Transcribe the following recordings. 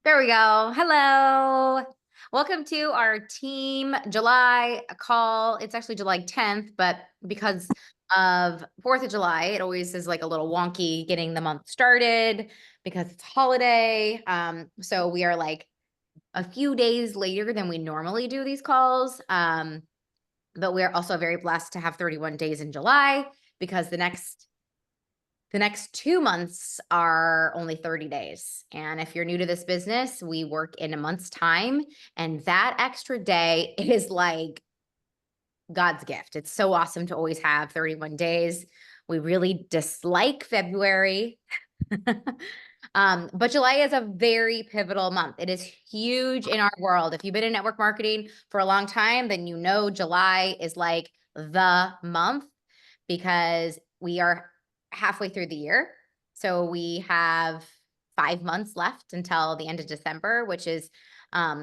There we go. Hello. Welcome to our team July call. It's actually July 10th, but because of 4th of July, it always is like a little wonky getting the month started because it's holiday. So we are like a few days later than we normally do these calls. But we're also very blessed to have 31 days in July because the next 2 months are only 30 days. And if you're new to this business, we work in a month's time. And that extra day is like God's gift. It's so awesome to always have 31 days. We really dislike February. But July is a very pivotal month. It is huge in our world. If you've been in network marketing for a long time, then you know July is like the month because we are halfway through the year. So we have 5 months left until the end of December, which is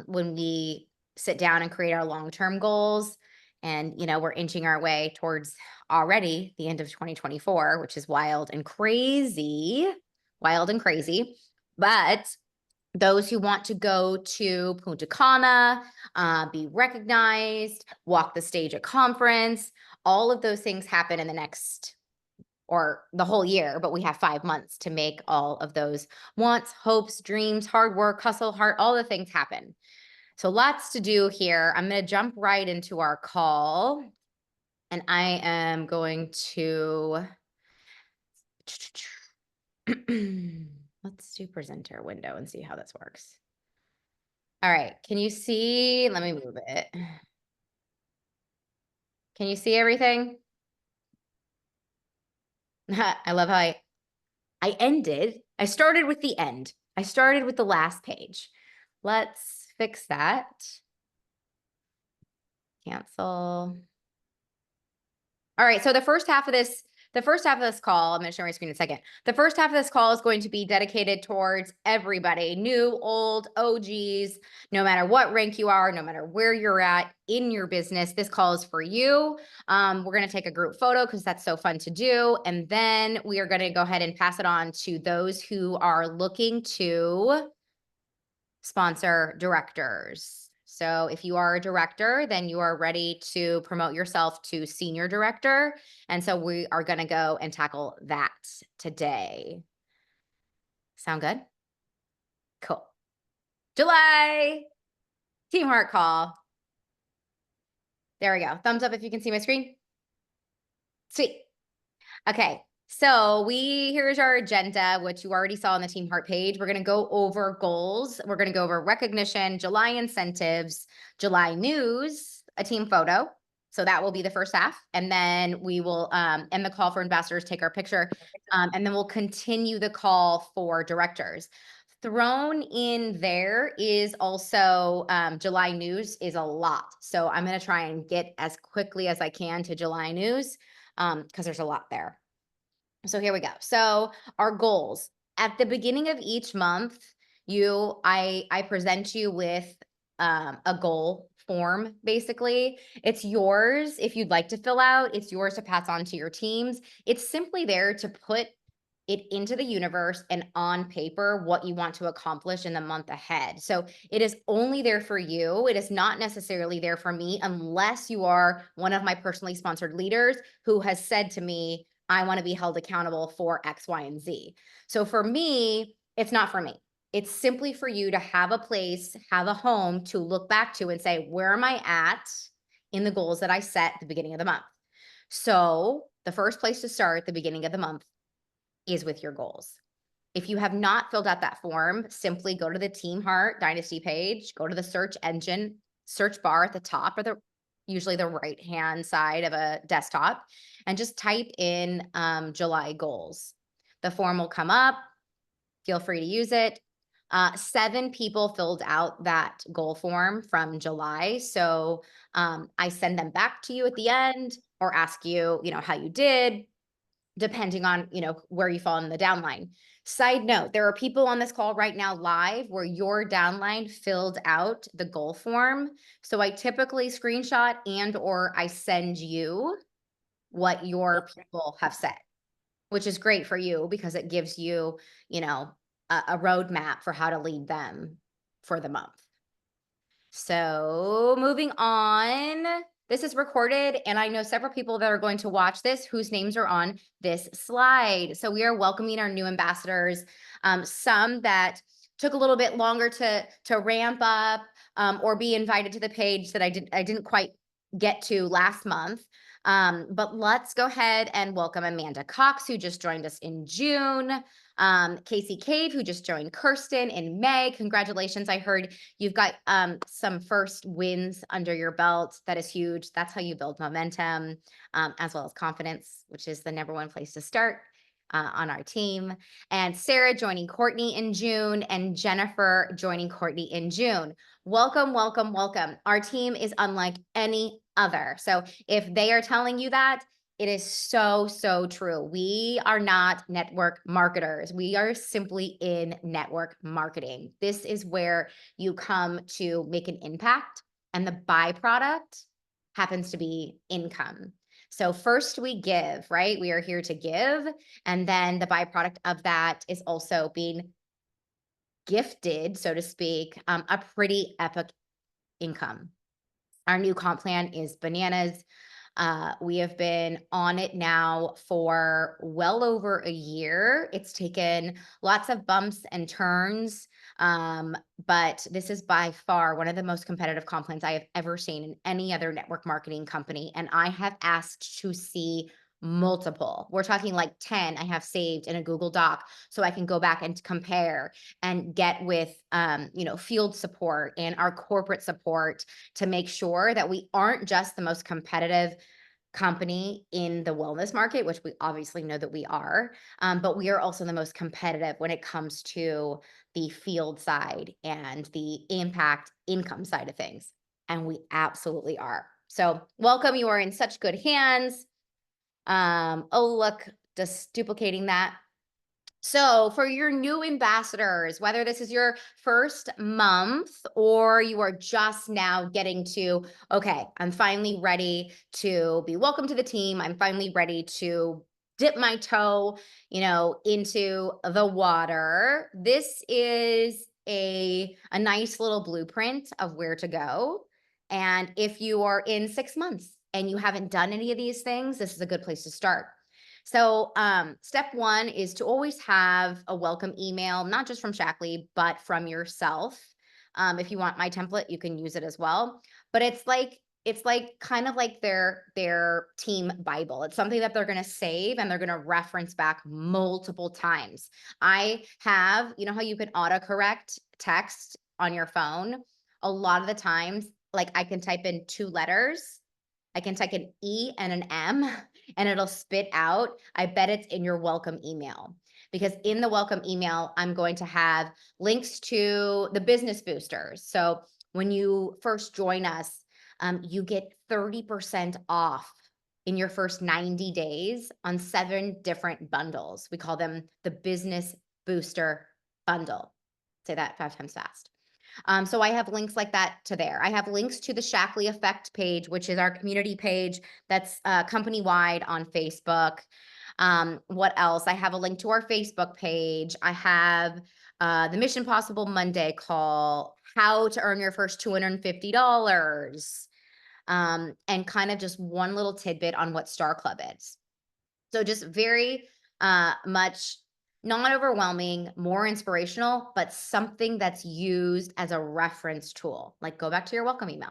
when we sit down and create our long-term goals. And, we're inching our way towards already the end of 2024, which is wild and crazy. Wild and crazy. But those who want to go to Punta Cana, be recognized, walk the stage at conference, all of those things happen in the next or the whole year, but we have 5 months to make all of those wants, hopes, dreams, hard work, hustle, heart, all the things happen. So lots to do here. I'm going to jump right into our call, and I am going to let's do presenter window and see how this works. All right. Can you see? Let me move it. Can you see everything? I love how I started with the end. I started with the last page. Let's fix that. Cancel. All right. So the first half of this call, I'm going to share my screen in a second. The first half of this call is going to be dedicated towards everybody, new, old, OGs, no matter what rank you are, no matter where you're at in your business. This call is for you. We're going to take a group photo because that's so fun to do. And then we are going to go ahead and pass it on to those who are looking to sponsor directors. So if you are a director, then you are ready to promote yourself to senior director. And so we are going to go and tackle that today. Sound good? Cool. July Team Heart call. There we go. Thumbs up if you can see my screen. Sweet. Okay. So here's our agenda, which you already saw on the Team Heart page. We're going to go over goals. We're going to go over recognition, July incentives, July news, a team photo. So that will be the first half. And then we will end the call for ambassadors, take our picture. And then we'll continue the call for directors. Thrown in there is also July news is a lot. So I'm going to try and get as quickly as I can to July news because there's a lot there. So here we go. So our goals at the beginning of each month, I present you with a goal form. Basically, it's yours if you'd like to fill out. It's yours to pass on to your teams. It's simply there to put it into the universe and on paper what you want to accomplish in the month ahead. So it is only there for you. It is not necessarily there for me unless you are one of my personally sponsored leaders who has said to me, I want to be held accountable for X, Y, and Z. So for me, it's not for me. It's simply for you to have a place, have a home to look back to and say, where am I at in the goals that I set at the beginning of the month? So the first place to start at the beginning of the month is with your goals. If you have not filled out that form, simply go to the Team Heart Dynasty page, go to the search engine, search bar at the top or usually the right-hand side of a desktop, and just type in July goals. The form will come up. Feel free to use it. 7 people filled out that goal form from July. So I send them back to you at the end or ask you, how you did, depending on, where you fall in the downline. Side note, there are people on this call right now live where your downline filled out the goal form. So I typically screenshot or I send you what your people have said, which is great for you because it gives you, a roadmap for how to lead them for the month. So moving on, this is recorded, and I know several people that are going to watch this whose names are on this slide. So we are welcoming our new ambassadors, some that took a little bit longer to ramp up or be invited to the page that I didn't quite get to last month. But let's go ahead and welcome Amanda Cox, who just joined us in June. Casey Cave, who just joined Kirsten in May. Congratulations. I heard you've got some first wins under your belt. That is huge. That's how you build momentum, as well as confidence, which is the number one place to start on our team. And Sarah joining Courtney in June, and Jennifer joining Courtney in June. Welcome, welcome, welcome. Our team is unlike any other. So if they are telling you that, it is so, so true. We are not network marketers. We are simply in network marketing. This is where you come to make an impact, and the byproduct happens to be income. So first we give, right? We are here to give. And then the byproduct of that is also being gifted, so to speak, a pretty epic income. Our new comp plan is bananas. We have been on it now for well over a year. It's taken lots of bumps and turns, but this is by far one of the most competitive comp plans I have ever seen in any other network marketing company. And I have asked to see multiple. We're talking like 10 I have saved in a Google Doc so I can go back and compare and get with field support and our corporate support to make sure that we aren't just the most competitive company in the wellness market, which we obviously know that we are, but we are also the most competitive when it comes to the field side and the impact income side of things. And we absolutely are. So welcome, you are in such good hands. Oh, look, just duplicating that. So for your new ambassadors, whether this is your first month or you are just now getting to, okay, I'm finally ready to be welcome to the team. I'm finally ready to dip my toe, into the water. This is a nice little blueprint of where to go. And if you are in 6 months and you haven't done any of these things, this is a good place to start. So step one is to always have a welcome email, not just from Shaklee, but from yourself. If you want my template, you can use it as well. But it's like kind of like their team Bible. It's something that they're going to save and they're going to reference back multiple times. I have, how you can autocorrect text on your phone. A lot of the times, like I can type in 2 letters. I can type an E and an M and it'll spit out. I bet it's in your welcome email, because in the welcome email, I'm going to have links to the business boosters. So when you first join us, you get 30% off in your first 90 days on 7 different bundles. We call them the business booster bundle. Say that 5 times fast. So I have links like that to there. I have links to the Shaklee Effect page, which is our community page that's company-wide on Facebook. What else? I have a link to our Facebook page. I have the Mission Possible Monday call, how to earn your first $250, and kind of just one little tidbit on what Star Club is. So just very much not overwhelming, more inspirational, but something that's used as a reference tool. Like go back to your welcome email,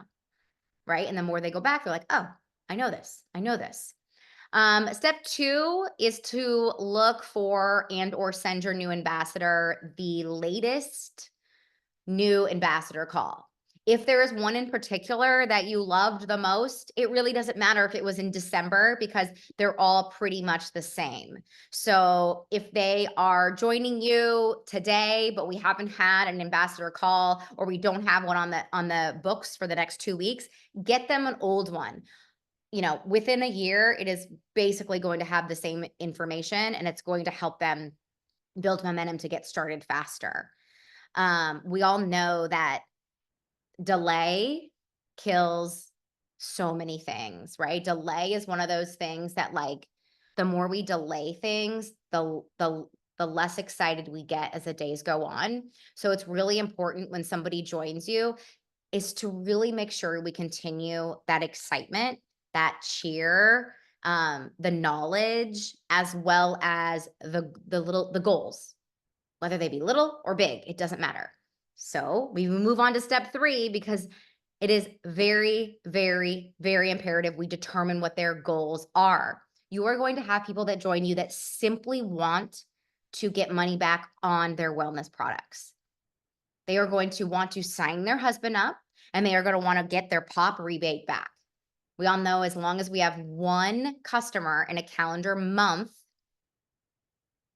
right? And the more they go back, they're like, oh, I know this. I know this. Step 2 is to look for and or send your new ambassador the latest new ambassador call. If there is one in particular that you loved the most, it really doesn't matter if it was in December, because they're all pretty much the same. So if they are joining you today, but we haven't had an ambassador call, or we don't have one on the books for the next 2 weeks, get them an old one. Within a year, it is basically going to have the same information, and it's going to help them build momentum to get started faster. We all know that delay kills so many things, right? Delay is one of those things that, like, the more we delay things, the the less excited we get as the days go on. So it's really important when somebody joins you is to really make sure we continue that excitement, that cheer, the knowledge, as well as the goals, whether they be little or big, it doesn't matter. So we move on to step 3 because it is very, very, very imperative we determine what their goals are. You are going to have people that join you that simply want to get money back on their wellness products. They are going to want to sign their husband up and they are going to want to get their POP rebate back. We all know as long as we have one customer in a calendar month,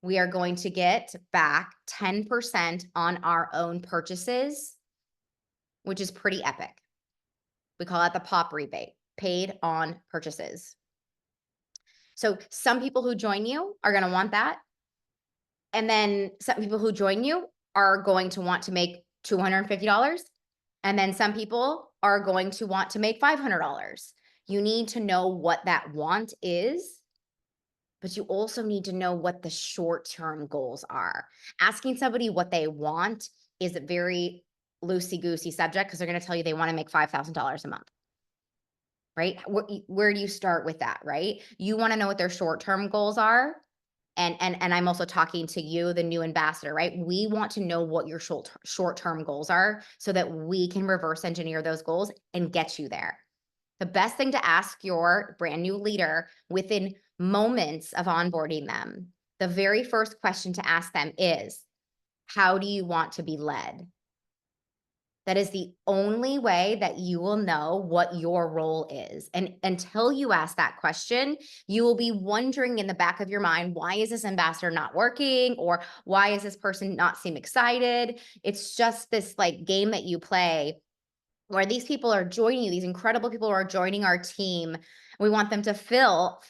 we are going to get back 10% on our own purchases, which is pretty epic. We call that the POP rebate, paid on purchases. So some people who join you are going to want that. And then some people who join you are going to want to make $250. And then some people are going to want to make $500. You need to know what that want is, but you also need to know what the short-term goals are. Asking somebody what they want is a very loosey-goosey subject because they're going to tell you they want to make $5,000 a month. Right? Where do you start with that, right? You want to know what their short-term goals are. And I'm also talking to you, the new ambassador, right? We want to know what your short-term goals are so that we can reverse engineer those goals and get you there. The best thing to ask your brand new leader within moments of onboarding them, the very first question to ask them is, how do you want to be led? That is the only way that you will know what your role is. And until you ask that question, you will be wondering in the back of your mind, why is this ambassador not working? Or why is this person not seem excited? It's just this like game that you play where these people are joining you, these incredible people are joining our team. We want them to feel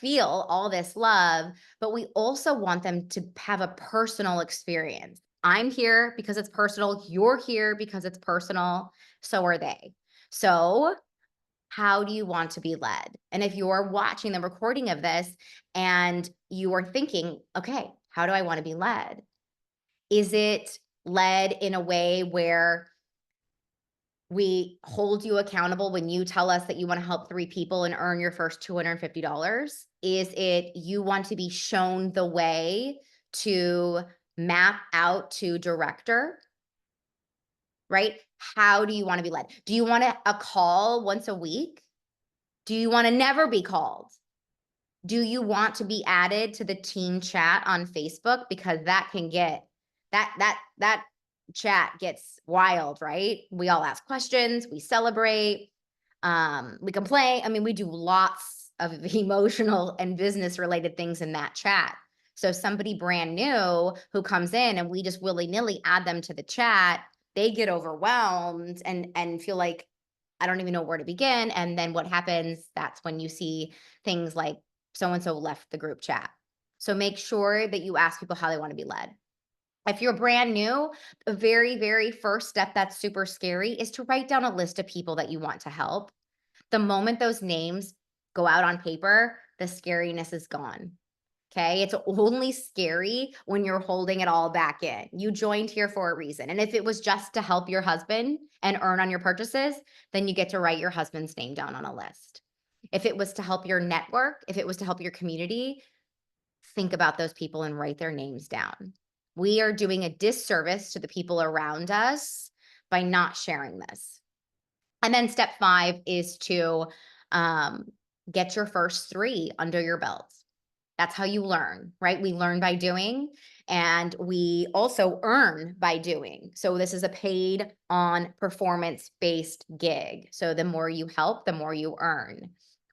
all this love, but we also want them to have a personal experience. I'm here because it's personal. You're here because it's personal. So are they. So how do you want to be led? And if you're watching the recording of this and you are thinking, okay, how do I want to be led? Is it led in a way where we hold you accountable when you tell us that you want to help 3 people and earn your first $250? Is it you want to be shown the way to map out to director? Right? How do you want to be led? Do you want a call once a week? Do you want to never be called? Do you want to be added to the team chat on Facebook? Because that can get that chat gets wild, right? We all ask questions, we celebrate, we complain. I mean, we do lots of emotional and business related things in that chat. So somebody brand new who comes in and we just willy-nilly add them to the chat, they get overwhelmed and feel like, I don't even know where to begin. And then what happens, that's when you see things like so-and-so left the group chat. So make sure that you ask people how they want to be led. If you're brand new, the very, very first step that's super scary is to write down a list of people that you want to help. The moment those names go out on paper, the scariness is gone. Okay. It's only scary when you're holding it all back in. You joined here for a reason. And if it was just to help your husband and earn on your purchases, then you get to write your husband's name down on a list. If it was to help your network, if it was to help your community, think about those people and write their names down. We are doing a disservice to the people around us by not sharing this. And then step 5 is to get your first 3 under your belt. That's how you learn, right? We learn by doing, and we also earn by doing. So this is a paid on performance-based gig. So the more you help, the more you earn.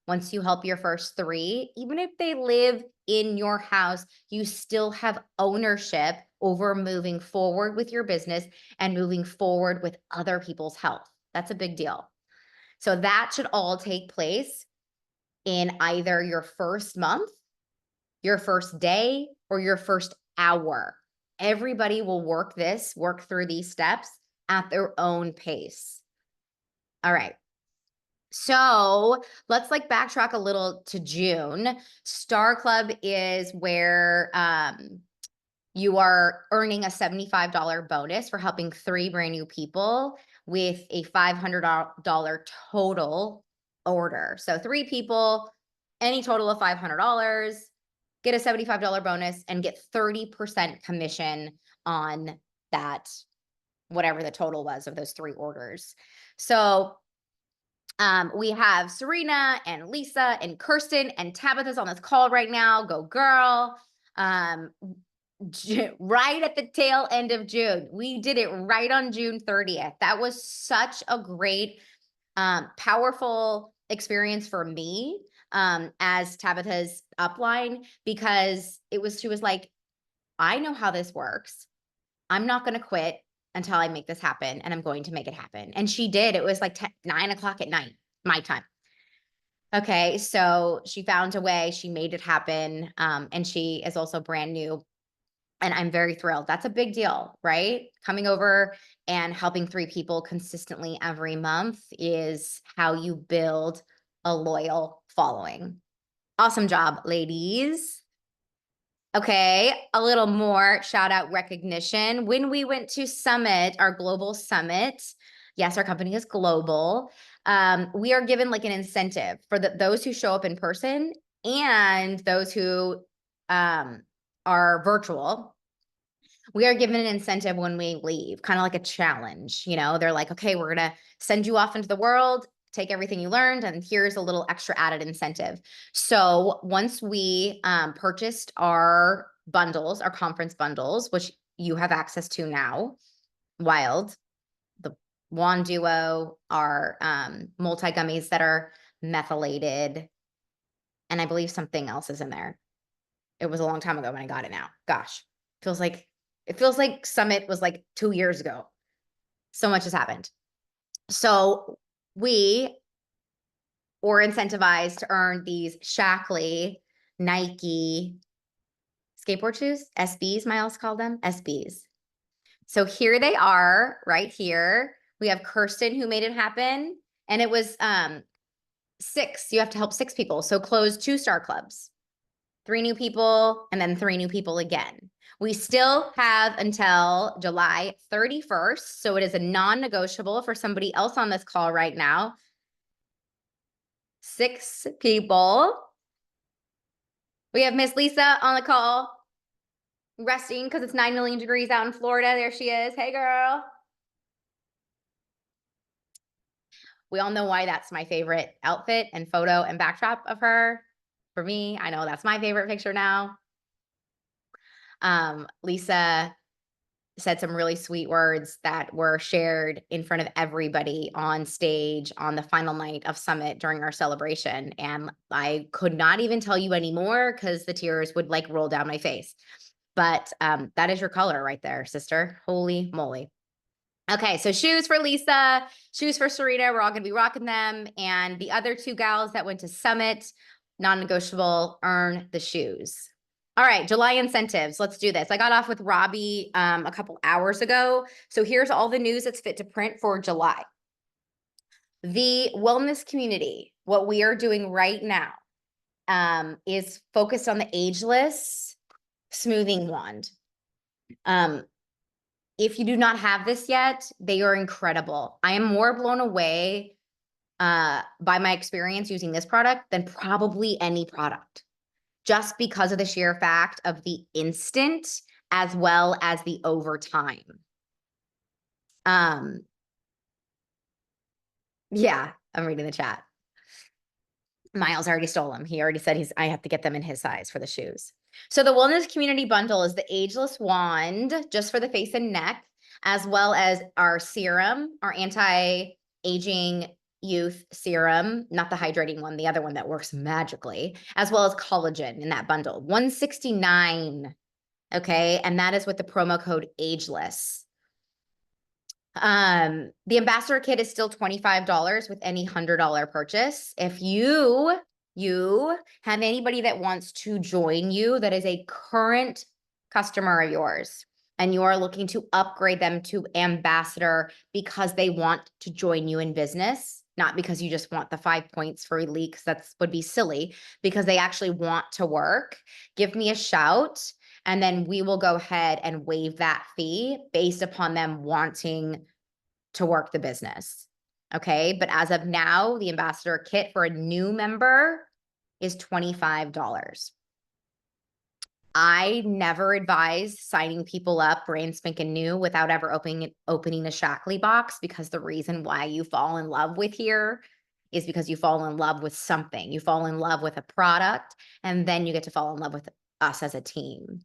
Once you help your first 3, even if they live in your house, you still have ownership over moving forward with your business and moving forward with other people's health. That's a big deal. So that should all take place in either your first month, your first day, or your first hour. Everybody will work through these steps at their own pace. All right. So let's like backtrack a little to June. Star Club is where you are earning a $75 bonus for helping 3 brand new people with a $500 total order. So 3 people, any total of $500, get a $75 bonus and get 30% commission on that, whatever the total was of those 3 orders. So we have Serena and Lisa and Kirsten and Tabitha's on this call right now. Go girl. Right at the tail end of June. We did it right on June 30th. That was such a great, powerful experience for me as Tabitha's upline, because she was like, I know how this works. I'm not going to quit until I make this happen, and I'm going to make it happen. And she did. It was like 9 o'clock at night, my time. Okay, so she found a way, she made it happen. And she is also brand new. And I'm very thrilled. That's a big deal, right? Coming over and helping 3 people consistently every month is how you build a loyal following. Awesome job, ladies. Okay, a little more shout out recognition. When we went to Summit, our global summit, yes, our company is global. We are given like an incentive for those who show up in person and those who are virtual. We are given an incentive when we leave, kind of like a challenge. You know, they're like, okay, we're going to send you off into the world, take everything you learned, and here's a little extra added incentive. So once we purchased our bundles, our conference bundles, which you have access to now, Wild, the Wand Duo, our multi gummies that are methylated, and I believe something else is in there. It was a long time ago when I got it now. Gosh, it feels like Summit was like 2 years ago. So much has happened. So we were incentivized to earn these Shackley Nike skateboard shoes, SBs, Miles called them, SBs. So here they are right here. We have Kirsten who made it happen. And it was 6, you have to help 6 people. So close 2 star clubs, 3 new people, and then 3 new people again. We still have until July 31st. So it is a non-negotiable for somebody else on this call right now. 6 people. We have Miss Lisa on the call, resting because it's 9 million degrees out in Florida. There she is. Hey, girl. We all know why that's my favorite outfit and photo and backdrop of her. For me, I know that's my favorite picture now. Lisa said some really sweet words that were shared in front of everybody on stage on the final night of Summit during our celebration. And I could not even tell you anymore because the tears would like roll down my face. But that is your color right there, sister. Holy moly. Okay, so shoes for Lisa, shoes for Serena. We're all going to be rocking them. And the other 2 gals that went to Summit, non-negotiable, earn the shoes. All right, July incentives. Let's do this. I got off with Robbie a couple hours ago. So here's all the news that's fit to print for July. The wellness community, what we are doing right now is focused on the ageless smoothing wand. If you do not have this yet, they are incredible. I am more blown away by my experience using this product than probably any product, just because of the sheer fact of the instant as well as the overtime. Yeah, I'm reading the chat. Miles already stole them. He already said I have to get them in his size for the shoes. So the wellness community bundle is the ageless wand just for the face and neck, as well as our serum, our anti-aging youth serum, not the hydrating one, the other one that works magically, as well as collagen in that bundle. $169. Okay. And that is with the promo code ageless. The ambassador kit is still $25 with any $100 purchase. If you have anybody that wants to join you that is a current customer of yours and you are looking to upgrade them to ambassador because they want to join you in business, not because you just want the 5 points for elite, because that would be silly, because they actually want to work, give me a shout And then we will go ahead and waive that fee based upon them wanting to work the business. Okay. But as of now, the ambassador kit for a new member is $25. I never advise signing people up brand spanking new without ever opening a Shaklee box, because the reason why you fall in love with here is because you fall in love with something. You fall in love with a product, and then you get to fall in love with us as a team.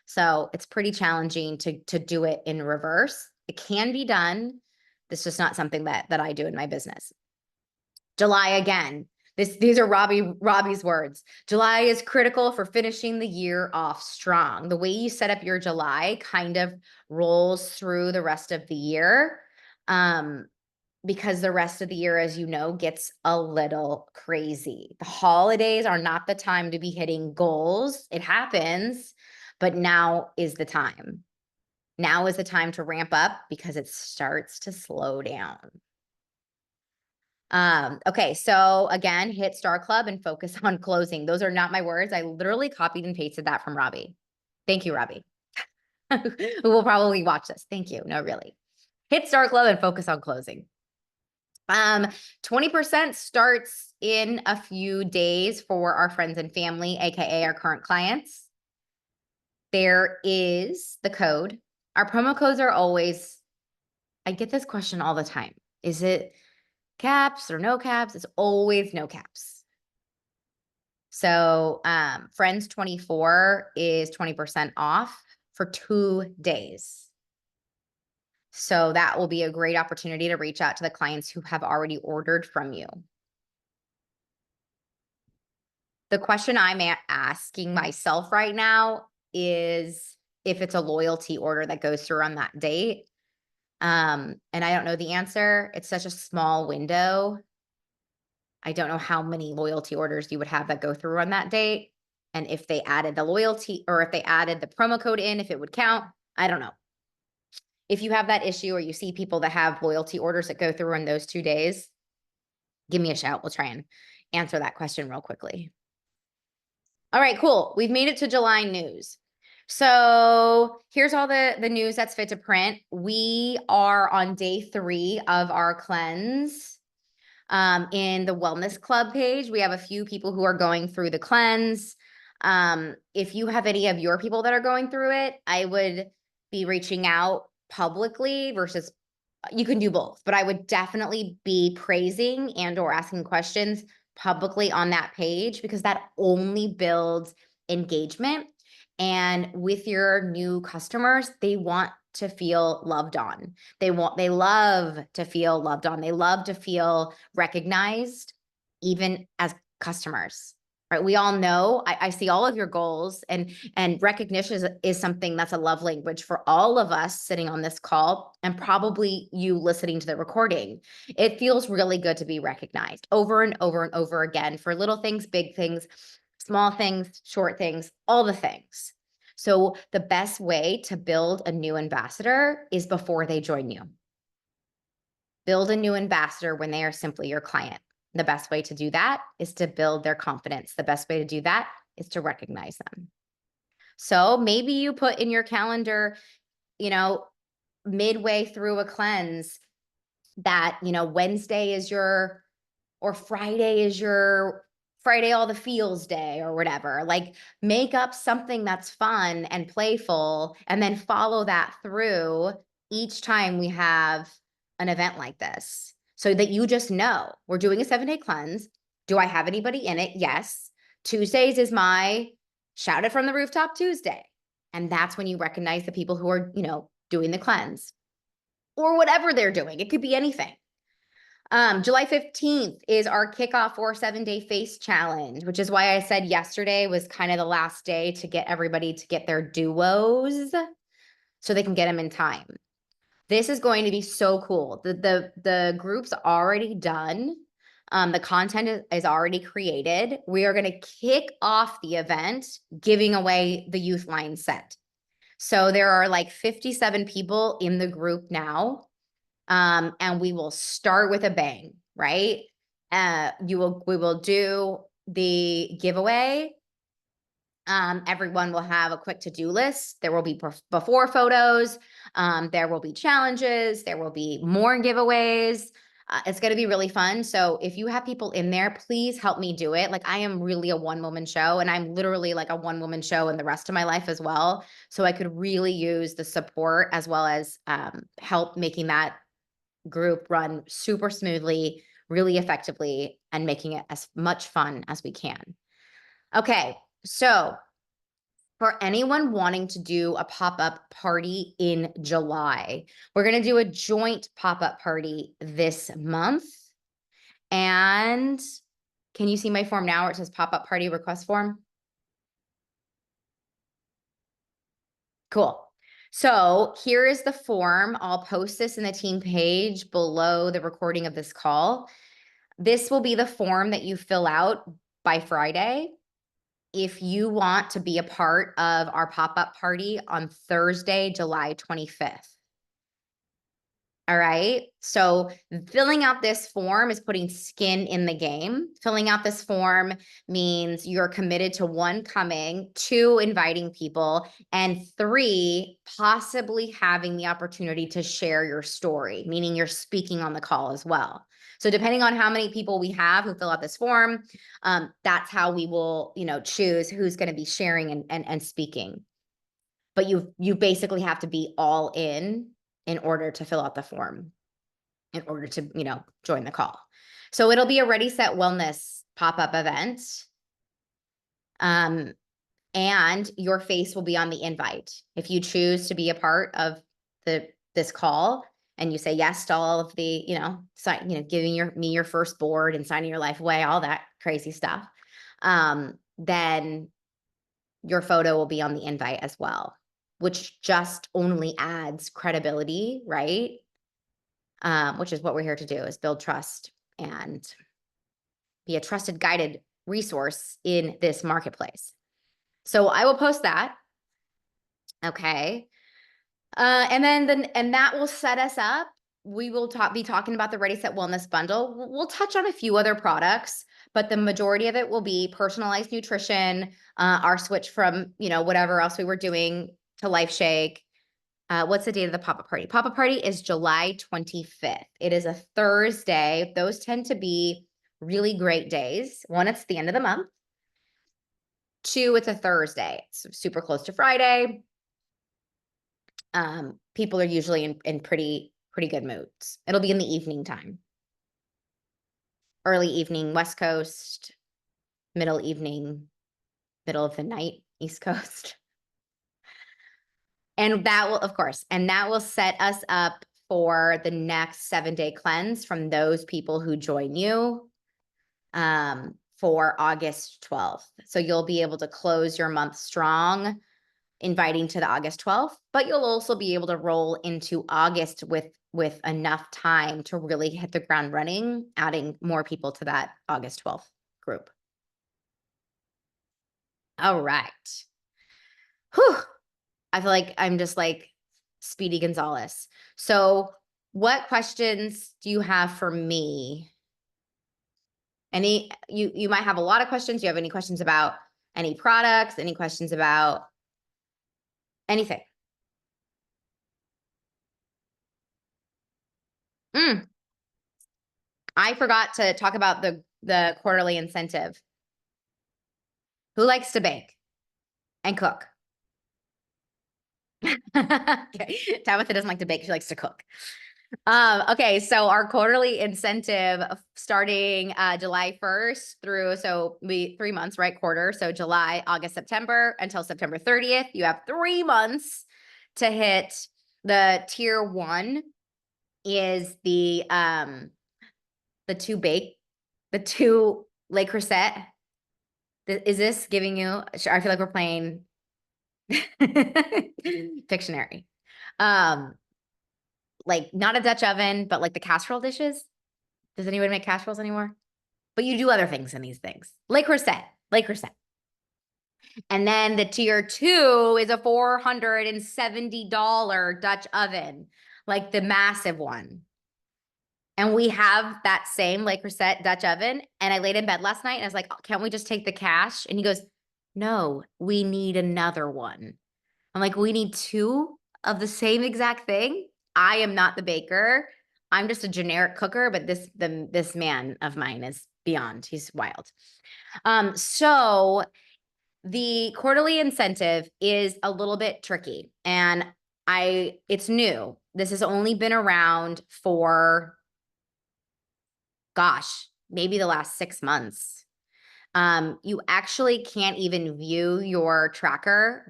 So it's pretty challenging to do it in reverse. It can be done. It's just not something that I do in my business. July again. These are Robbie's words. July is critical for finishing the year off strong. The way you set up your July kind of rolls through the rest of the year, because the rest of the year, as you know, gets a little crazy. The holidays are not the time to be hitting goals. It happens, but now is the time. Now is the time to ramp up because it starts to slow down. Okay, so again, hit Star Club and focus on closing. Those are not my words. I literally copied and pasted that from Robbie. Thank you, Robbie, who will probably watch this. Thank you. No, really. Hit Star Club and focus on closing. 20% starts in a few days for our friends and family, AKA our current clients. There is the code. Our promo codes are always, I get this question all the time. Is it caps or no caps? It's always no caps. So Friends 24 is 20% off for 2 days. So that will be a great opportunity to reach out to the clients who have already ordered from you. The question I'm asking myself right now is if it's a loyalty order that goes through on that date. And I don't know the answer. It's such a small window. I don't know how many loyalty orders you would have that go through on that date. And if they added the loyalty, or if they added the promo code in, if it would count, I don't know. If you have that issue, or you see people that have loyalty orders that go through in those 2 days, give me a shout. We'll try and answer that question real quickly. All right, cool. We've made it to July news. So here's all the news that's fit to print. We are on day 3 of our cleanse. In the Wellness Club page, we have a few people who are going through the cleanse. If you have any of your people that are going through it, I would be reaching out publicly versus, you can do both, but I would definitely be praising and or asking questions publicly on that page, because that only builds engagement. And with your new customers, they want to feel loved on. They love to feel loved on. They love to feel recognized, even as customers, right? We all know, I see all of your goals, and recognition is something that's a love language for all of us sitting on this call, and probably you listening to the recording. It feels really good to be recognized over and over and over again for little things, big things, small things, short things, all the things. So the best way to build a new ambassador is before they join you. Build a new ambassador when they are simply your client. The best way to do that is to build their confidence. The best way to do that is to recognize them. So maybe you put in your calendar, midway through a cleanse that, Wednesday is your, or Friday is your Friday all the feels day or whatever. Like, make up something that's fun and playful, and then follow that through each time we have an event like this, so that you just know we're doing a 7-day cleanse. Do I have anybody in it? Yes. Tuesdays is my shout it from the rooftop Tuesday. And that's when you recognize the people who are, doing the cleanse or whatever they're doing. It could be anything. July 15th is our kickoff for 7-day face challenge, which is why I said yesterday was kind of the last day to get everybody to get their duos so they can get them in time. This is going to be so cool. The group's already done. The content is already created. We are going to kick off the event giving away the Youth Line set. So there are like 57 people in the group now. And we will start with a bang, right? We will do the giveaway Everyone will have a quick to-do list. There will be before photos. There will be challenges. There will be more giveaways. It's going to be really fun. So if you have people in there, please help me do it. Like I am really a one-woman show, and I'm literally like a one-woman show in the rest of my life as well. So I could really use the support as well as help making that group run super smoothly, really effectively, and making it as much fun as we can. Okay, so for anyone wanting to do a pop-up party in July, we're going to do a joint pop-up party this month. And can you see my form now where it says pop-up party request form? Cool. So here is the form. I'll post this in the team page below the recording of this call. This will be the form that you fill out by Friday if you want to be a part of our pop-up party on Thursday, July 25th. All right. So filling out this form is putting skin in the game. Filling out this form means you're committed to 1, coming, 2, inviting people, and 3, possibly having the opportunity to share your story, meaning you're speaking on the call as well. So depending on how many people we have who fill out this form, that's how we will, choose who's going to be sharing and speaking. But you basically have to be all in order to fill out the form, in order to, join the call. So it'll be a Ready Set Wellness pop-up event. And your face will be on the invite. If you choose to be a part of this call and you say yes to all of the, giving me your first board and signing your life away, all that crazy stuff, then your photo will be on the invite as well, which just only adds credibility, right? Which is what we're here to do, is build trust and be a trusted, guided resource in this marketplace. So I will post that. Okay. And that will set us up. We will be talking about the Ready Set Wellness bundle. We'll touch on a few other products, but the majority of it will be personalized nutrition, our switch from, whatever else we were doing to LifeShake. What's the date of the pop-up party? Pop-up party is July 25th. It is a Thursday. Those tend to be really great days. 1, it's the end of the month. 2, it's a Thursday. It's super close to Friday. People are usually in pretty good moods. It'll be in the evening time. Early evening, West Coast, middle evening, middle of the night, East Coast. And that will, of course, set us up for the next 7-day cleanse from those people who join you for August 12th. So you'll be able to close your month strong, inviting to the August 12th, but you'll also be able to roll into August with enough time to really hit the ground running, adding more people to that August 12th group. All right. Whew. I feel like I'm just like Speedy Gonzalez. So what questions do you have for me? You might have a lot of questions. Do you have any questions about any products? Any questions about anything? I forgot to talk about the quarterly incentive. Who likes to bake and cook? Okay. Tabitha doesn't like to bake. She likes to cook. Okay. So our quarterly incentive starting July 1st through, so 3 months, right? Quarter. So July, August, September until September 30th. You have 3 months to hit the tier 1 is the 2 Le Creuset. Is this giving you, I feel like we're playing Pictionary. Like not a Dutch oven, but like the casserole dishes. Does anyone make casseroles anymore? But you do other things in these things. Le Creuset. And then the tier 2 is a $470 Dutch oven, like the massive one. And we have that same Le Creuset Dutch oven. And I laid in bed last night and I was like, can't we just take the cash? And he goes, No, we need another one. I'm like, we need two of the same exact thing. I am not the baker. I'm just a generic cooker, but this man of mine is beyond. He's wild. So the quarterly incentive is a little bit tricky, and it's new. This has only been around for, gosh, maybe the last 6 months. You actually can't even view your tracker.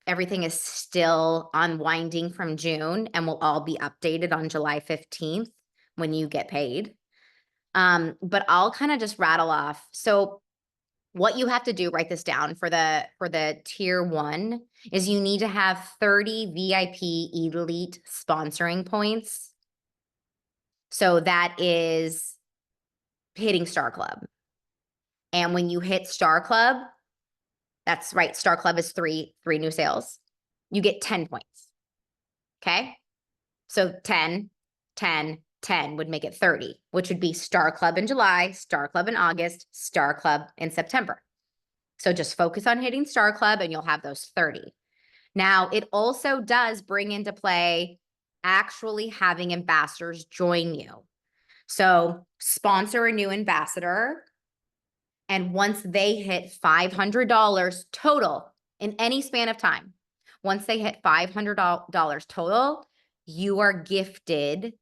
Everything is still unwinding from June and will all be updated on July 15th when you get paid. But I'll kind of just rattle off. So what you have to do, write this down for the tier 1, is you need to have 30 VIP elite sponsoring points. So that is hitting Star Club. And when you hit Star Club, that's right, Star Club is three new sales. You get 10 points. Okay. So 10, 10, 10 would make it 30, which would be Star Club in July, Star Club in August, Star Club in September. So just focus on hitting Star Club and you'll have those 30. Now, it also does bring into play actually having ambassadors join you. So sponsor a new ambassador. And once they hit $500 total in any span of time, once they hit $500 total, you are gifted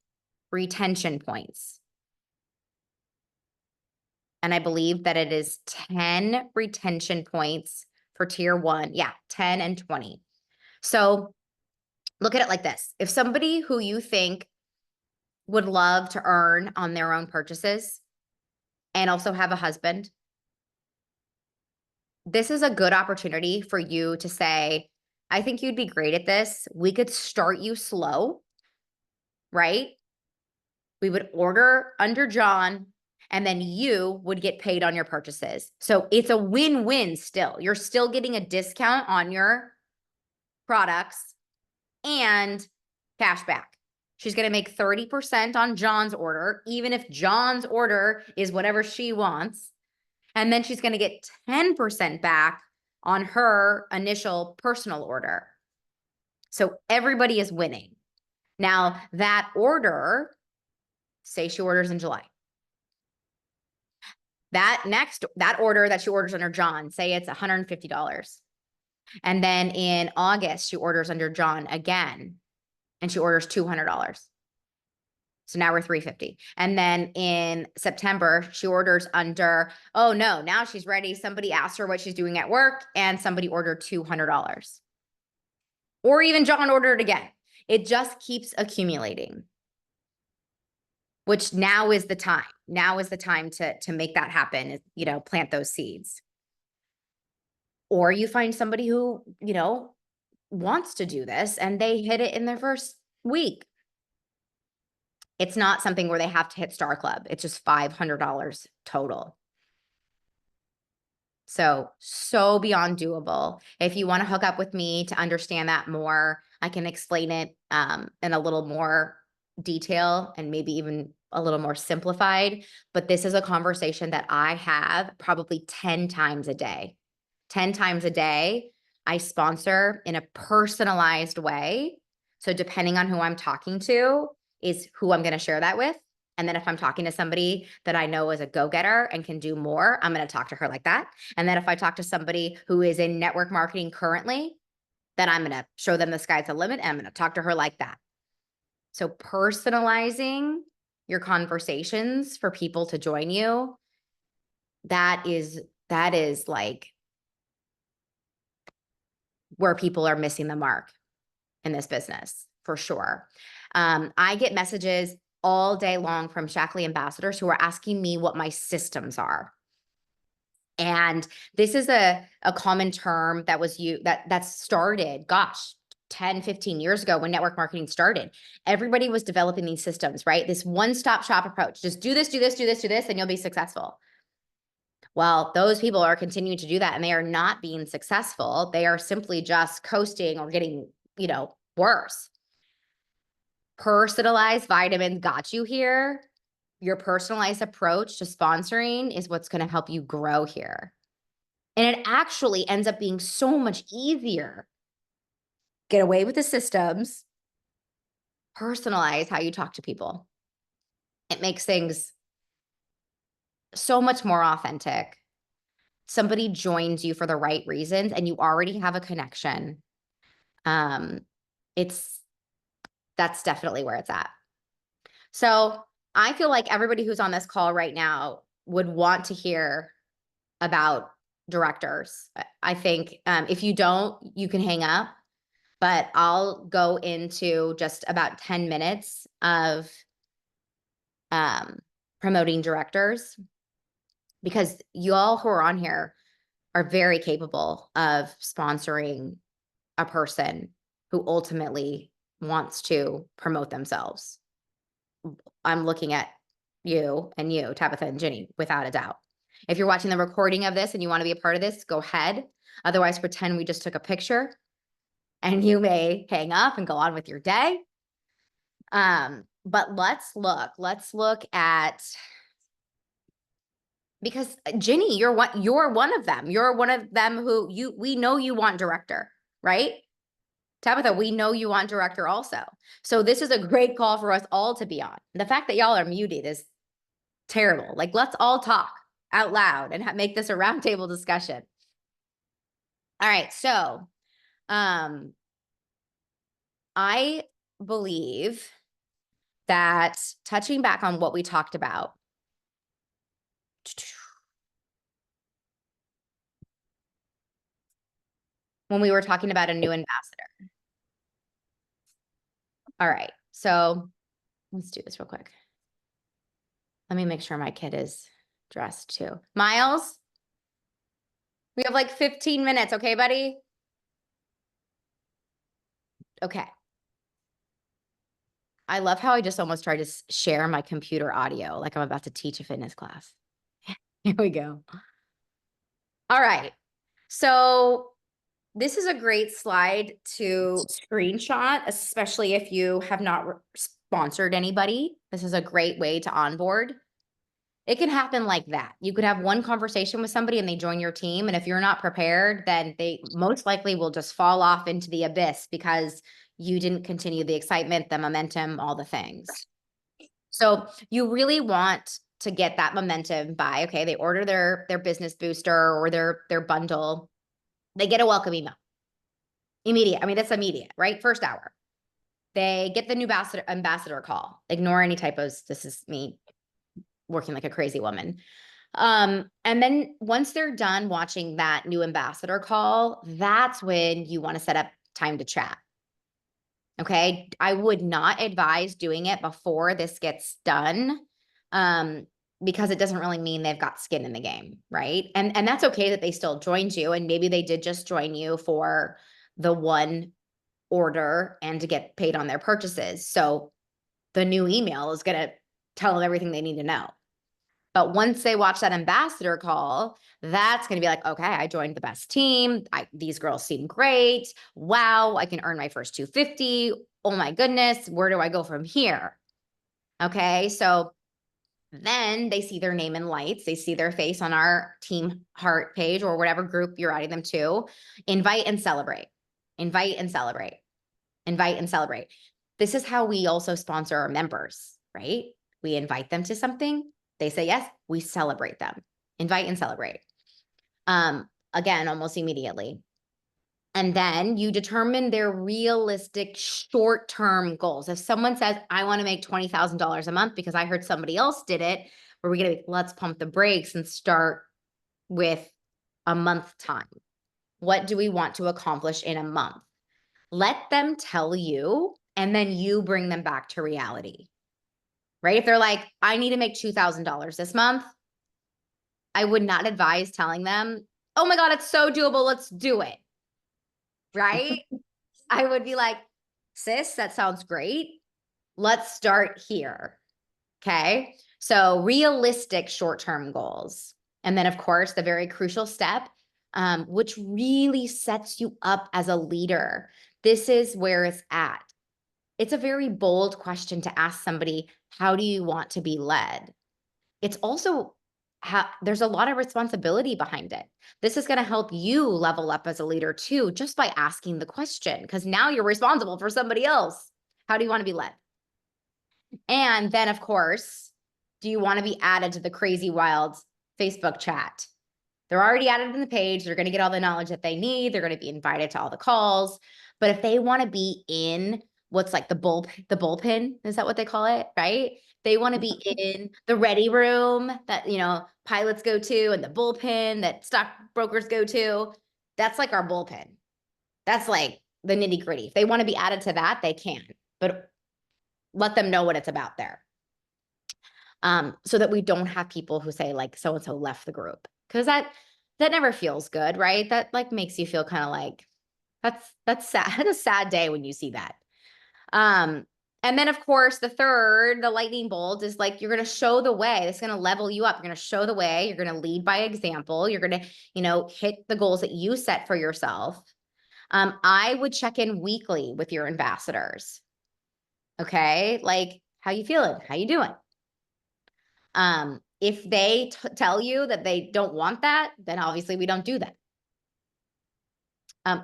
retention points. And I believe that it is 10 retention points for tier 1. Yeah, 10 and 20. So look at it like this. If somebody who you think would love to earn on their own purchases and also have a husband, this is a good opportunity for you to say, I think you'd be great at this. We could start you slow, right? We would order under John, and then you would get paid on your purchases. So it's a win-win still. You're still getting a discount on your products and cash back. She's going to make 30% on John's order, even if John's order is whatever she wants. And then she's going to get 10% back on her initial personal order. So everybody is winning. Now, that order, say she orders in July. That order that she orders under John, say it's $150. And then in August, she orders under John again, and she orders $200. So now we're $350. And then in September, she orders under, oh no, now she's ready. Somebody asked her what she's doing at work, and somebody ordered $200. Or even John ordered again. It just keeps accumulating, which now is the time. Now is the time to make that happen, plant those seeds. Or you find somebody who, wants to do this and they hit it in their first week. It's not something where they have to hit Star Club. It's just $500 total. So beyond doable. If you want to hook up with me to understand that more, I can explain it in a little more detail and maybe even a little more simplified. But this is a conversation that I have probably 10 times a day. 10 times a day, I sponsor in a personalized way. So depending on who I'm talking to is who I'm going to share that with. And then if I'm talking to somebody that I know is a go-getter and can do more, I'm going to talk to her like that. And then if I talk to somebody who is in network marketing currently, then I'm going to show them the sky's the limit, and I'm going to talk to her like that. So personalizing your conversations for people to join you, that is like where people are missing the mark in this business, for sure. I get messages all day long from Shaklee ambassadors who are asking me what my systems are. And this is a common term that was that started, gosh, 10, 15 years ago when network marketing started. Everybody was developing these systems, right? This one-stop shop approach. Just do this, do this, do this, do this, and you'll be successful. Well, those people are continuing to do that, and they are not being successful. They are simply just coasting or getting, worse. Personalized Vitamins got you here. Your personalized approach to sponsoring is what's going to help you grow here. And it actually ends up being so much easier. Get away with the systems, personalize how you talk to people. It makes things so much more authentic. Somebody joins you for the right reasons and you already have a connection. That's definitely where it's at. So I feel like everybody who's on this call right now would want to hear about directors. I think if you don't, you can hang up, but I'll go into just about 10 minutes of promoting directors, because you all who are on here are very capable of sponsoring a person who ultimately wants to promote themselves. I'm looking at you and you, Tabitha and Ginny, without a doubt. If you're watching the recording of this and you want to be a part of this, go ahead. Otherwise, pretend we just took a picture and you may hang up and go on with your day. But let's look at, because Ginny, you're one of them. You're one of them who we know you want director, right? Tabitha, we know you want director also. So this is a great call for us all to be on. The fact that y'all are muted is terrible. Like, let's all talk out loud and make this a roundtable discussion. All right. So, I believe that touching back on what we talked about, when we were talking about a new ambassador. All right. So let's do this real quick. Let me make sure my kid is dressed too. Miles, we have like 15 minutes. Okay, buddy? Okay. I love how I just almost tried to share my computer audio like I'm about to teach a fitness class. Here we go. All right. So this is a great slide to screenshot, especially if you have not sponsored anybody. This is a great way to onboard. It can happen like that. You could have one conversation with somebody and they join your team. And if you're not prepared, then they most likely will just fall off into the abyss because you didn't continue the excitement, the momentum, all the things. So you really want to get that momentum by, okay, they order their business booster or their bundle. They get a welcome email. Immediate. I mean, that's immediate, right? First hour. They get the new ambassador call. Ignore any typos. This is me working like a crazy woman. And then once they're done watching that new ambassador call, that's when you want to set up time to chat. Okay. I would not advise doing it before this gets done. Because it doesn't really mean they've got skin in the game, right? And that's okay that they still joined you, and maybe they did just join you for the one order and to get paid on their purchases. So the new email is going to tell them everything they need to know. But once they watch that ambassador call, that's going to be like, okay, I joined the best team. These girls seem great. Wow, I can earn my first 250. Oh my goodness, where do I go from here? Okay, so then they see their name in lights. They see their face on our team heart page or whatever group you're adding them to. Invite and celebrate. Invite and celebrate. Invite and celebrate. This is how we also sponsor our members, right? We invite them to something. They say yes, we celebrate them. Invite and celebrate. Again, almost immediately. And then you determine their realistic short-term goals. If someone says, I want to make $20,000 a month because I heard somebody else did it, we're going to be, let's pump the brakes and start with a month time. What do we want to accomplish in a month? Let them tell you, and then you bring them back to reality, right? If they're like, I need to make $2,000 this month, I would not advise telling them, oh my God, it's so doable, let's do it, right? I would be like, sis, that sounds great. Let's start here, okay? So realistic short-term goals. And then, of course, the very crucial step, which really sets you up as a leader. This is where it's at. It's a very bold question to ask somebody, how do you want to be led? It's also, there's a lot of responsibility behind it. This is going to help you level up as a leader too, just by asking the question, because now you're responsible for somebody else. How do you want to be led? And then, of course, do you want to be added to the crazy wild Facebook chat? They're already added in the page. They're going to get all the knowledge that they need. They're going to be invited to all the calls. But if they want to be in what's like the bullpen, is that what they call it? Right? They want to be in the ready room that, pilots go to, and the bullpen that stockbrokers go to. That's like our bullpen. That's like the nitty gritty. If they want to be added to that, they can, but let them know what it's about there. So that we don't have people who say like so-and-so left the group, because that never feels good, right? That like makes you feel kind of like that's sad. It's a sad day when you see that. And then of course the lightning bolt is like, you're going to show the way. It's going to level you up. You're going to show the way. You're going to lead by example. You're going to, hit the goals that you set for yourself. I would check in weekly with your ambassadors. Okay. Like, how you feeling? How you doing? If they tell you that they don't want that, then obviously we don't do that.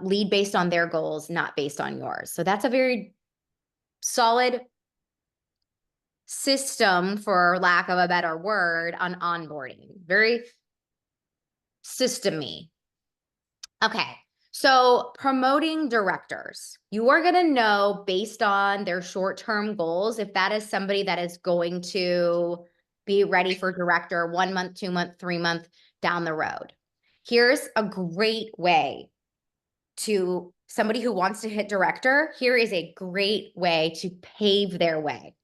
Lead based on their goals, not based on yours. So that's a very solid system, for lack of a better word, on onboarding. Very system-y. Okay. So promoting directors, you are going to know based on their short-term goals, if that is somebody that is going to be ready for director 1 month, 2 month, 3 month down the road. Here's a great way to somebody who wants to hit director. Here is a great way to pave their way.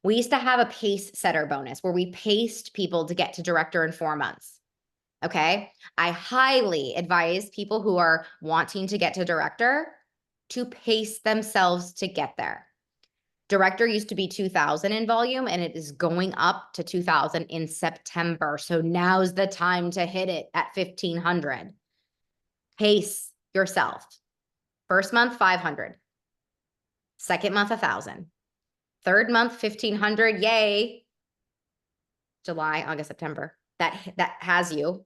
We used to have a pace setter bonus where we paced people to get to director in 4 months. Okay. I highly advise people who are wanting to get to director to pace themselves to get there. Director used to be 2,000 in volume, and it is going up to 2,000 in September. So now's the time to hit it at 1,500. Pace yourself. First month, 500. Second month, 1,000. Third month, 1,500. Yay. July, August, September. That has you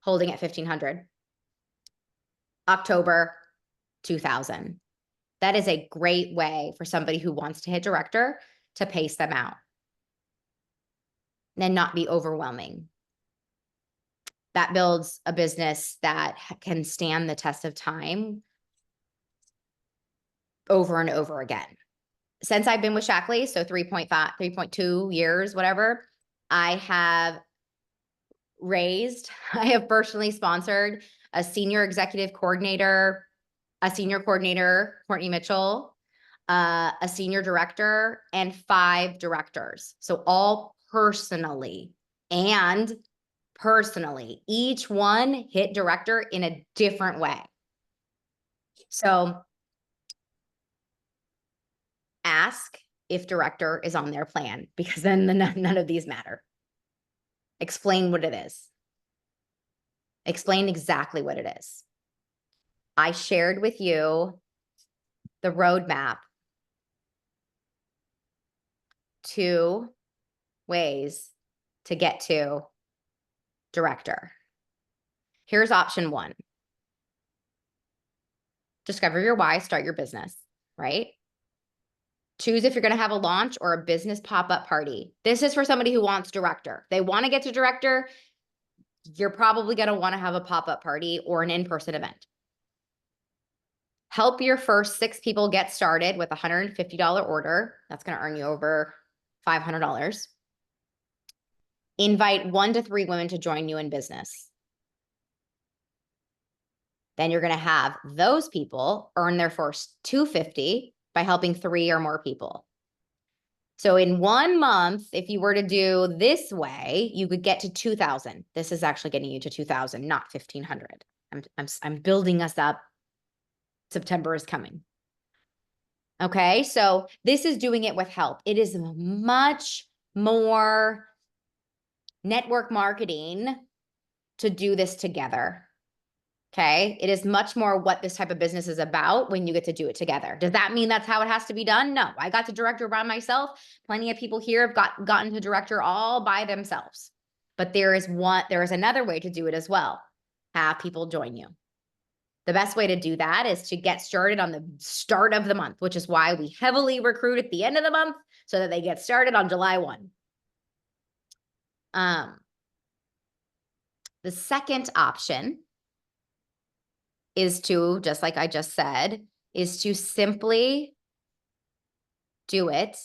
holding at 1,500. October, 2,000. That is a great way for somebody who wants to hit director to pace them out and not be overwhelming. That builds a business that can stand the test of time over and over again. Since I've been with Shaklee, so 3.5, 3.2 years, whatever, I have personally sponsored a senior executive coordinator, a senior coordinator, Courtney Mitchell, a senior director, and 5 directors. So all personally. And personally, each one hit director in a different way. So ask if director is on their plan, because then none of these matter. Explain what it is. Explain exactly what it is. I shared with you the roadmap, 2 ways to get to director. Here's option 1. Discover your why, start your business, right? Choose if you're going to have a launch or a business pop-up party. This is for somebody who wants director. They want to get to director. You're probably going to want to have a pop-up party or an in-person event. Help your first 6 people get started with a $150 order. That's going to earn you over $500. Invite 1 to 3 women to join you in business. Then you're going to have those people earn their first $250 by helping 3 or more people. So in 1 month, if you were to do this way, you could get to 2,000. This is actually getting you to 2,000, not 1,500. I'm building us up. September is coming. Okay, so this is doing it with help. It is much more network marketing to do this together. Okay, it is much more what this type of business is about when you get to do it together. Does that mean that's how it has to be done? No, I got to director by myself. Plenty of people here have gotten to director all by themselves. But there is another way to do it as well. Have people join you. The best way to do that is to get started on the start of the month, which is why we heavily recruit at the end of the month so that they get started on July 1. The second option is to, just like I just said, is to simply do it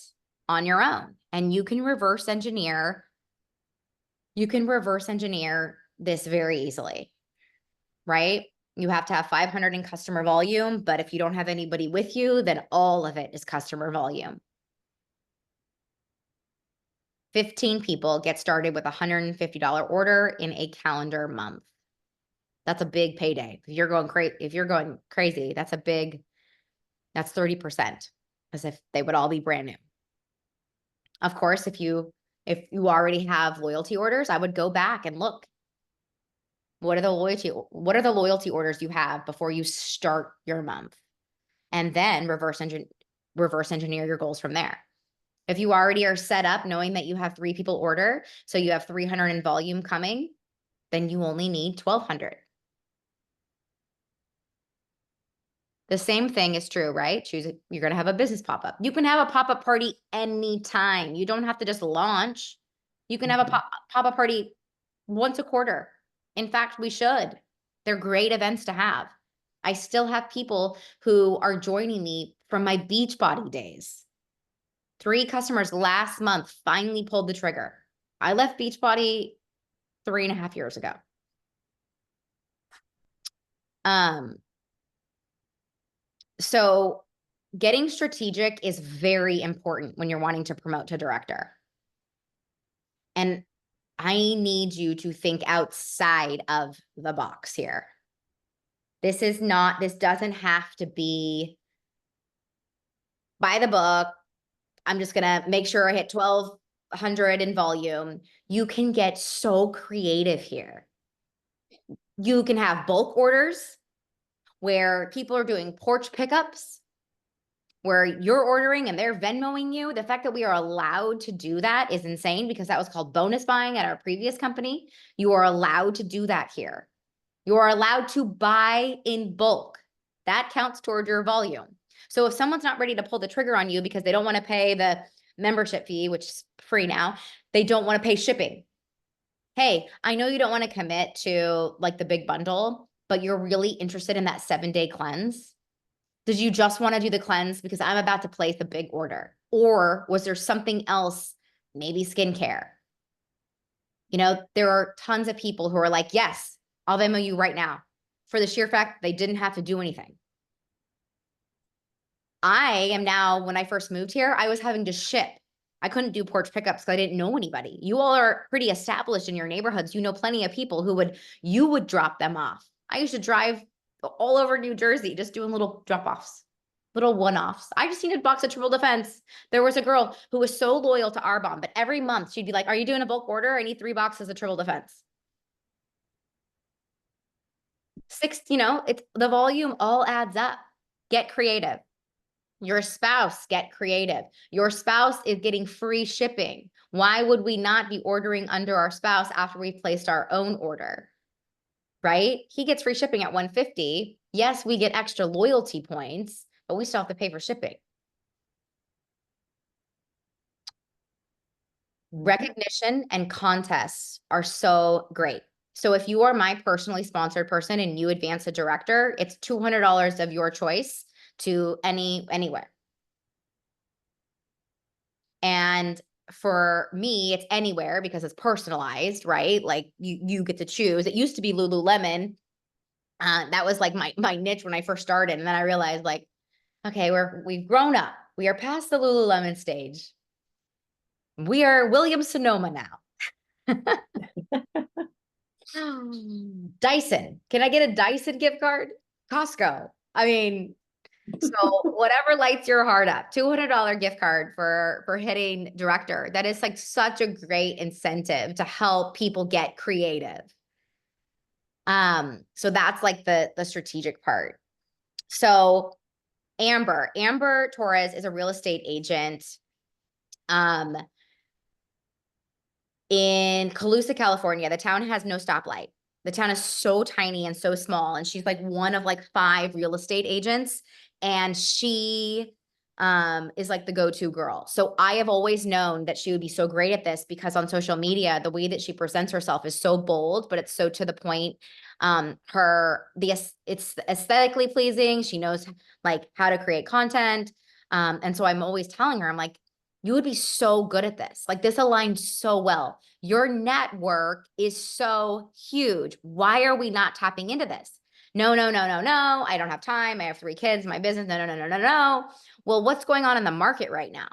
on your own. And you can reverse engineer. You can reverse engineer this very easily, right? You have to have 500 in customer volume, but if you don't have anybody with you, then all of it is customer volume. 15 people get started with a $150 order in a calendar month. That's a big payday. If you're going crazy, that's 30%, as if they would all be brand new. Of course, if you already have loyalty orders, I would go back and look. What are the loyalty orders you have before you start your month? And then reverse engineer your goals from there. If you already are set up knowing that you have 3 people order, so you have 300 in volume coming, then you only need 1,200. The same thing is true, right? You're going to have a business pop-up. You can have a pop-up party anytime. You don't have to just launch. You can have a pop-up party once a quarter. In fact, we should. They're great events to have. I still have people who are joining me from my Beachbody days. 3 customers last month finally pulled the trigger. I left Beachbody 3.5 years ago. So getting strategic is very important when you're wanting to promote to director. And I need you to think outside of the box here. This doesn't have to be by the book. I'm just going to make sure I hit 1,200 in volume. You can get so creative here. You can have bulk orders where people are doing porch pickups, where you're ordering and they're Venmoing you. The fact that we are allowed to do that is insane, because that was called bonus buying at our previous company. You are allowed to do that here. You are allowed to buy in bulk. That counts toward your volume. So if someone's not ready to pull the trigger on you because they don't want to pay the membership fee, which is free now, they don't want to pay shipping. Hey, I know you don't want to commit to like the big bundle, but you're really interested in that 7-day cleanse. Did you just want to do the cleanse because I'm about to place a big order? Or was there something else, maybe skincare? You know, there are tons of people who are like, yes, I'll Venmo you right now, for the sheer fact they didn't have to do anything. I am now, when I first moved here, I was having to ship. I couldn't do porch pickups because I didn't know anybody. You all are pretty established in your neighborhoods. You know plenty of people you would drop them off. I used to drive all over New Jersey just doing little drop-offs, little one-offs. I just needed a box of Triple Defense. There was a girl who was so loyal to Arbonne, but every month she'd be like, are you doing a bulk order? I need 3 boxes of Triple Defense. 6, it's the volume all adds up. Get creative. Your spouse, get creative. Your spouse is getting free shipping. Why would we not be ordering under our spouse after we placed our own order? Right? He gets free shipping at $150. Yes, we get extra loyalty points, but we still have to pay for shipping. Recognition and contests are so great. So if you are my personally sponsored person and you advance a director, it's $200 of your choice to anywhere. And for me, it's anywhere because it's personalized, right? Like you get to choose. It used to be Lululemon. That was like my niche when I first started. And then I realized like, okay, we've grown up. We are past the Lululemon stage. We are Williams Sonoma now. Dyson. Can I get a Dyson gift card? Costco. I mean, so whatever lights your heart up, $200 gift card for hitting director. That is like such a great incentive to help people get creative. So that's like the strategic part. So Amber Torres is a real estate agent. in Colusa, California. The town has no stoplight. The town is so tiny and so small. And she's like one of like 5 real estate agents. And she is like the go-to girl. So I have always known that she would be so great at this because on social media, the way that she presents herself is so bold, but it's so to the point. It's aesthetically pleasing. She knows like how to create content. And so I'm always telling her, I'm like, you would be so good at this. Like this aligns so well. Your network is so huge. Why are we not tapping into this? No, no, no, no, no. I don't have time. I have 3 kids, my business. No, no, no, no, no, no. Well, what's going on in the market right now?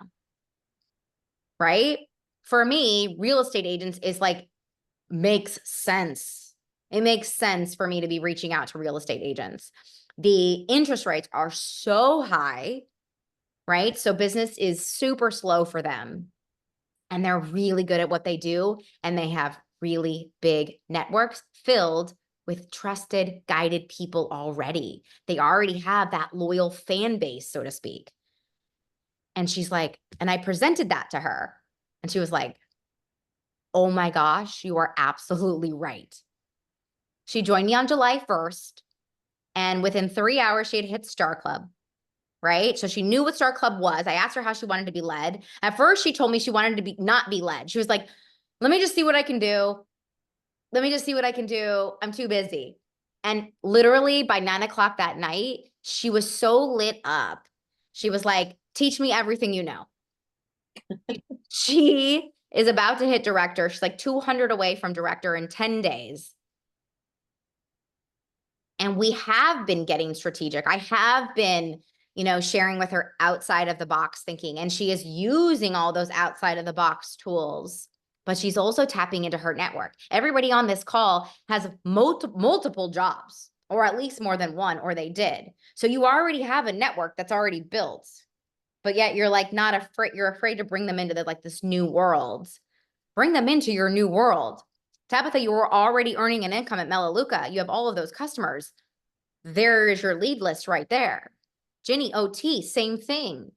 Right? For me, real estate agents is like, makes sense. It makes sense for me to be reaching out to real estate agents. The interest rates are so high, right? So business is super slow for them. And they're really good at what they do. And they have really big networks filled with trusted, guided people already. They already have that loyal fan base, so to speak. And she's like, and I presented that to her. And she was like, oh my gosh, you are absolutely right. She joined me on July 1st. And within 3 hours, she had hit Star Club. Right? So she knew what Star Club was. I asked her how she wanted to be led. At first, she told me she wanted to not be led. She was like, let me just see what I can do. Let me just see what I can do. I'm too busy. And literally by 9 o'clock that night, she was so lit up. She was like, teach me everything you know. She is about to hit director. She's like 200 away from director in 10 days. And we have been getting strategic. I have been, sharing with her outside of the box thinking, and she is using all those outside of the box tools, but she's also tapping into her network. Everybody on this call has multiple jobs, or at least more than one, or they did. So you already have a network that's already built, but yet you're like not afraid. You're afraid to bring them into this new world. Bring them into your new world. Tabitha, you were already earning an income at Melaleuca. You have all of those customers. There is your lead list right there. Jenny OT, same thing,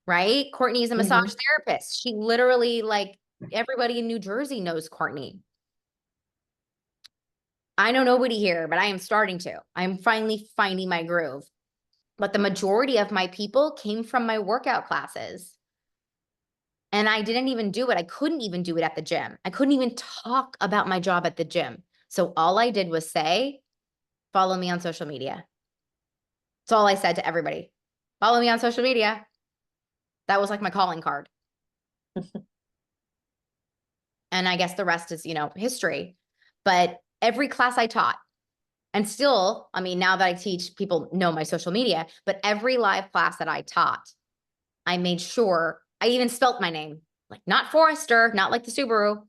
right? Courtney is a massage therapist. She literally, like, everybody in New Jersey knows Courtney. I know nobody here, but I am starting to. I'm finally finding my groove. But the majority of my people came from my workout classes. And I didn't even do it. I couldn't even do it at the gym. I couldn't even talk about my job at the gym. So all I did was say, follow me on social media. That's all I said to everybody. Follow me on social media. That was like my calling card. And I guess the rest is, history. But every class I taught, and still, I mean, now that I teach, people know my social media, but every live class that I taught, I made sure I even spelt my name, like not Forrester, not like the Subaru.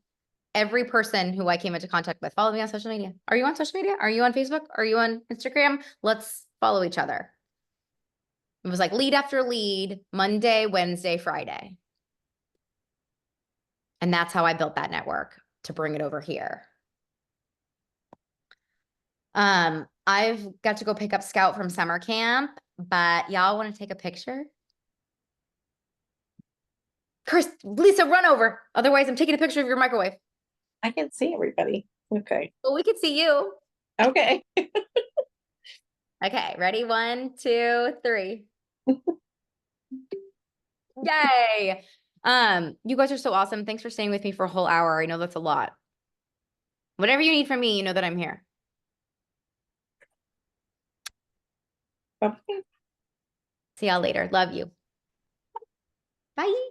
Every person who I came into contact with, follow me on social media. Are you on social media? Are you on Facebook? Are you on Instagram? Let's follow each other. It was like lead after lead, Monday, Wednesday, Friday. And that's how I built that network to bring it over here. I've got to go pick up Scout from summer camp, but y'all want to take a picture? Chris, Lisa, run over. Otherwise, I'm taking a picture of your microwave. I can see everybody. Okay. Well, we could see you. Okay. Okay, ready? 1, 2, 3. Yay. You guys are so awesome. Thanks for staying with me for a whole hour. I know that's a lot. Whatever you need from me, you know that I'm here. Bye-bye. See y'all later. Love you. Bye.